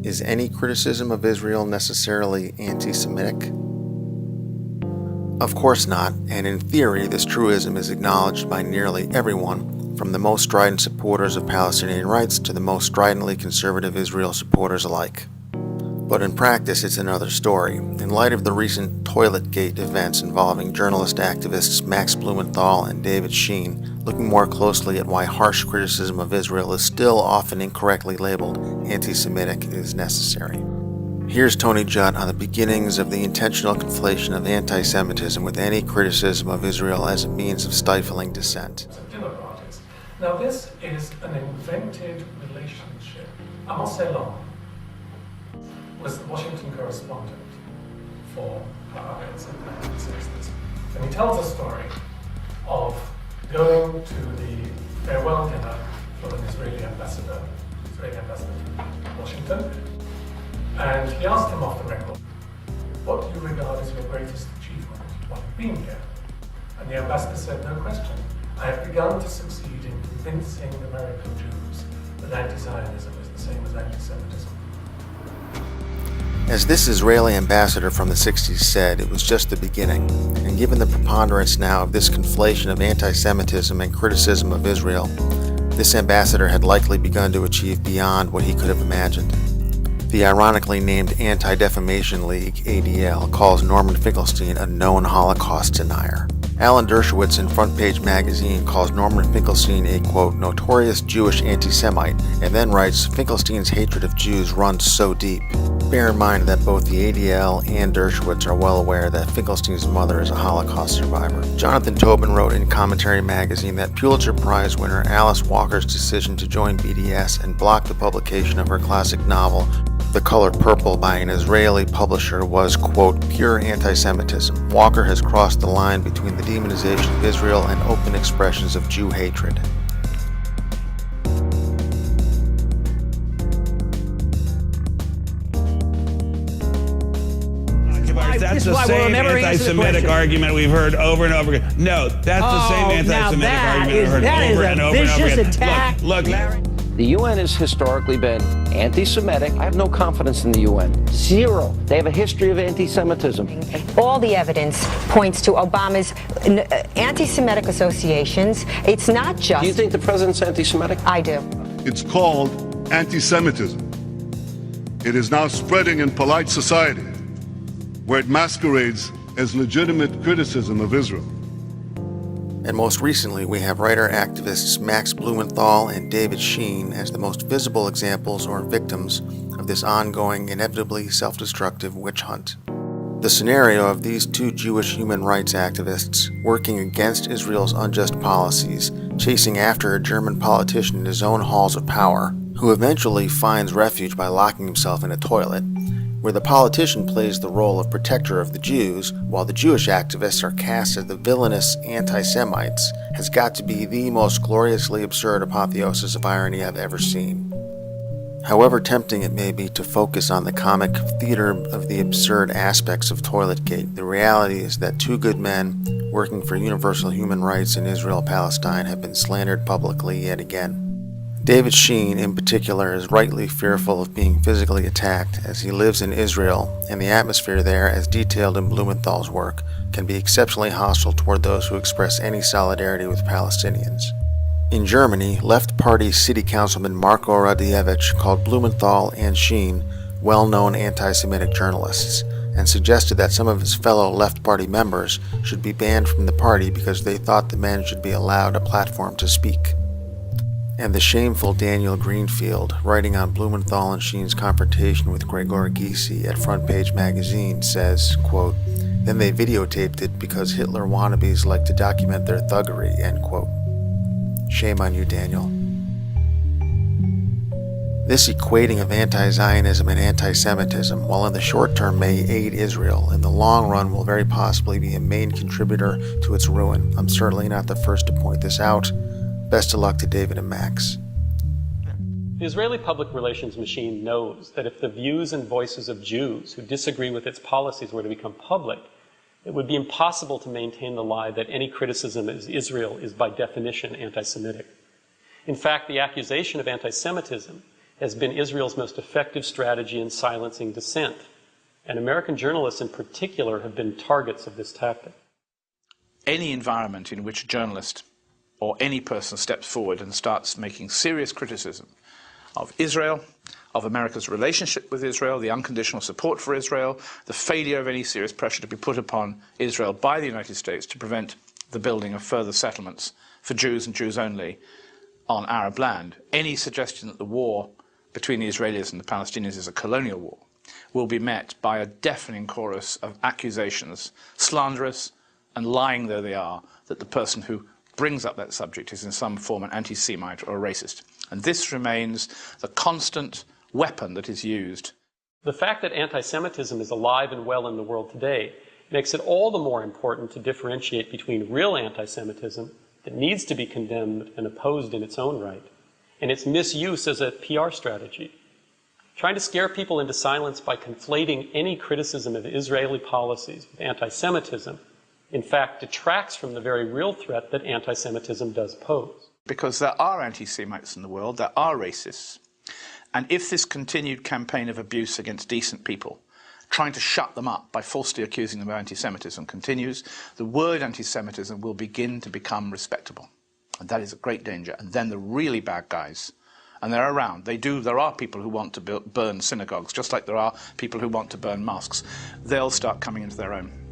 Is any criticism of Israel necessarily anti-Semitic? Of course not, and in theory this truism is acknowledged by nearly everyone, from the most strident supporters of Palestinian rights to the most stridently conservative Israel supporters alike. But in practice it's another story. In light of the recent Toiletgate events involving journalist activists Max Blumenthal and David Sheen, looking more closely at why harsh criticism of Israel is still often incorrectly labeled anti-Semitic is necessary. Here's Tony Judd on the beginnings of the intentional conflation of anti-Semitism with any criticism of Israel as a means of stifling dissent. Now this is an invented relationship, I must say long. Was the Washington correspondent for Haaretz in the 1960s. And he tells a story of going to the farewell dinner for an Israeli ambassador to Washington. And he asked him off the record, what do you regard as your greatest achievement while you've been here? And the ambassador said, no question, I have begun to succeed in convincing American Jews that anti-Zionism is the same as anti-Semitism. As this Israeli ambassador from the 60s said, it was just the beginning, and given the preponderance now of this conflation of anti-Semitism and criticism of Israel, this ambassador had likely begun to achieve beyond what he could have imagined. The ironically named Anti-Defamation League, ADL, calls Norman Finkelstein a known Holocaust denier. Alan Dershowitz in Front Page magazine calls Norman Finkelstein a, quote, notorious Jewish anti-Semite, and then writes, Finkelstein's hatred of Jews runs so deep. Bear in mind that both the ADL and Dershowitz are well aware that Finkelstein's mother is a Holocaust survivor. Jonathan Tobin wrote in Commentary magazine that Pulitzer Prize winner Alice Walker's decision to join BDS and block the publication of her classic novel, The Color Purple, by an Israeli publisher was, quote, pure anti-Semitism. Walker has crossed the line between the demonization of Israel and open expressions of Jew hatred. That's the same anti-Semitic argument we've heard over and over again. No, that's the same anti-Semitic argument we've heard over and over and over again. Attack. Look, Larry. The UN has historically been anti-Semitic. I have no confidence in the UN. Zero. They have a history of anti-Semitism. All the evidence points to Obama's anti-Semitic associations. It's not just... Do you think the president's anti-Semitic? I do. It's called anti-Semitism. It is now spreading in polite society, where it masquerades as legitimate criticism of Israel. And most recently, we have writer-activists Max Blumenthal and David Sheen as the most visible examples or victims of this ongoing, inevitably self-destructive witch hunt. The scenario of these two Jewish human rights activists working against Israel's unjust policies, chasing after a German politician in his own halls of power, who eventually finds refuge by locking himself in a toilet, where the politician plays the role of protector of the Jews, while the Jewish activists are cast as the villainous anti-Semites, has got to be the most gloriously absurd apotheosis of irony I've ever seen. However tempting it may be to focus on the comic theater of the absurd aspects of Toiletgate, the reality is that two good men working for universal human rights in Israel-Palestine have been slandered publicly yet again. David Sheen, in particular, is rightly fearful of being physically attacked as he lives in Israel, and the atmosphere there, as detailed in Blumenthal's work, can be exceptionally hostile toward those who express any solidarity with Palestinians. In Germany, Left Party City Councilman Marko Radievich called Blumenthal and Sheen well-known anti-Semitic journalists, and suggested that some of his fellow Left Party members should be banned from the party because they thought the men should be allowed a platform to speak. And the shameful Daniel Greenfield, writing on Blumenthal and Sheen's confrontation with Gregor Gysi at Front Page magazine, says, quote, then they videotaped it because Hitler wannabes like to document their thuggery, end quote. Shame on you, Daniel. This equating of anti-Zionism and anti-Semitism, while in the short term may aid Israel, in the long run will very possibly be a main contributor to its ruin. I'm certainly not the first to point this out. Best of luck to David and Max. The Israeli public relations machine knows that if the views and voices of Jews who disagree with its policies were to become public, it would be impossible to maintain the lie that any criticism of Israel is by definition anti-Semitic. In fact, the accusation of anti-Semitism has been Israel's most effective strategy in silencing dissent. And American journalists in particular have been targets of this tactic. Any environment in which a journalist or any person steps forward and starts making serious criticism of Israel, of America's relationship with Israel, the unconditional support for Israel, the failure of any serious pressure to be put upon Israel by the United States to prevent the building of further settlements for Jews and Jews only on Arab land, any suggestion that the war between the Israelis and the Palestinians is a colonial war will be met by a deafening chorus of accusations, slanderous and lying though they are, that the person who brings up that subject is in some form an anti-Semite or a racist. And this remains the constant weapon that is used. The fact that anti-Semitism is alive and well in the world today makes it all the more important to differentiate between real anti-Semitism that needs to be condemned and opposed in its own right, and its misuse as a PR strategy. Trying to scare people into silence by conflating any criticism of Israeli policies with anti-Semitism, in fact, detracts from the very real threat that anti-Semitism does pose. Because there are anti-Semites in the world, there are racists, and if this continued campaign of abuse against decent people, trying to shut them up by falsely accusing them of anti-Semitism continues, the word anti-Semitism will begin to become respectable. And that is a great danger. And then the really bad guys, and they're around, there are people who want to burn synagogues, just like there are people who want to burn mosques. They'll start coming into their own.